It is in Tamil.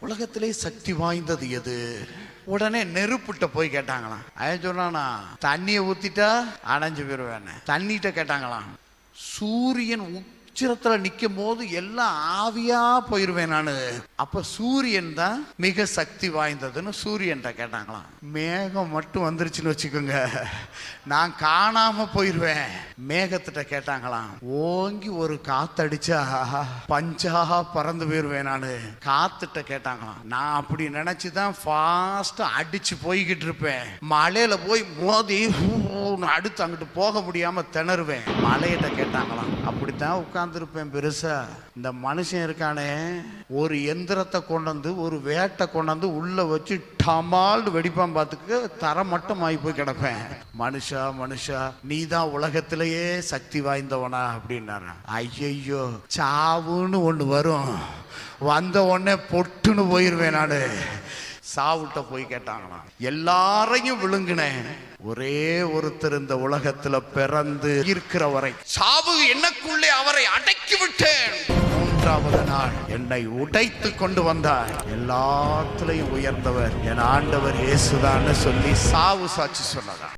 உலகத்திலே சக்தி வாய்ந்தது எது? உடனே நெருப்புட்ட போய் கேட்டாங்களாம். அவன் சொன்னானா, தண்ணியை ஊத்திட்டா அணைஞ்சு போயிருவேன். தண்ணிட்ட கேட்டாங்களாம், சூரியன் உச்சரத்துல நிற்கும் போது எல்லாம் ஆவியா போயிருவேன் நானு. அப்ப சூரியன் தான் மிக சக்தி வாய்ந்ததுன்னு சூரியன் கேட்டாங்களாம். மேகம் மட்டும் வந்துருச்சுன்னு வச்சுக்கோங்க, நான் காணாம போயிருவேன். மேகத்திட்ட கேட்டாங்களாம், ஓங்கி ஒரு காத்தடிச்சா பஞ்சா பறந்து போயிருவேன் நானு. காத்துட்ட கேட்டாங்களாம், நான் அப்படி நினைச்சுதான் ஃபாஸ்டா அடிச்சு போய்கிட்டு இருப்பேன். மலையில போய் மோதி அடுத்து அங்கிட்டு போக முடியாம திணறுவேன். மலையிட்ட கேட்டாங்களாம், அப்படித்தான் உட்கார்ந்துருப்பேன் பெருசா. இந்த மனுஷன் இருக்கானே, ஒரு எந்திரத்தை கொண்டாந்து ஒரு வேட்டை கொண்டாந்து உள்ள வச்சு டமால்னு வெடிப்பான், பார்த்துக்கு தர மட்டும் ஆகி போய் கிடப்பேன். மனுஷா மனுஷா, நீ தான் உலகத்திலேயே சக்தி வாய்ந்தவனா அப்படின்னாரு. ஐயோ, சாவுன்னு ஒண்ணு வரும், வந்த உடனே பொட்டுன்னு போயிருவேன் நானு. சாவுட்ட போய் கேட்டாங்களாம், எல்லாரையும் விழுங்கினேன், ஒரே ஒருத்தர் இந்த உலகத்துல பிறந்து இருக்கிற வரை சாவு எனக்குள்ளே அவரை அடக்கி விட்டேன். மூன்றாவது நாள் என்னை உடைத்து கொண்டு வந்தார். எல்லாத்திலையும் உயர்ந்தவர் என் ஆண்டவர் இயேசுதான்னு சொல்லி சாவு சாட்சி சொன்னதா.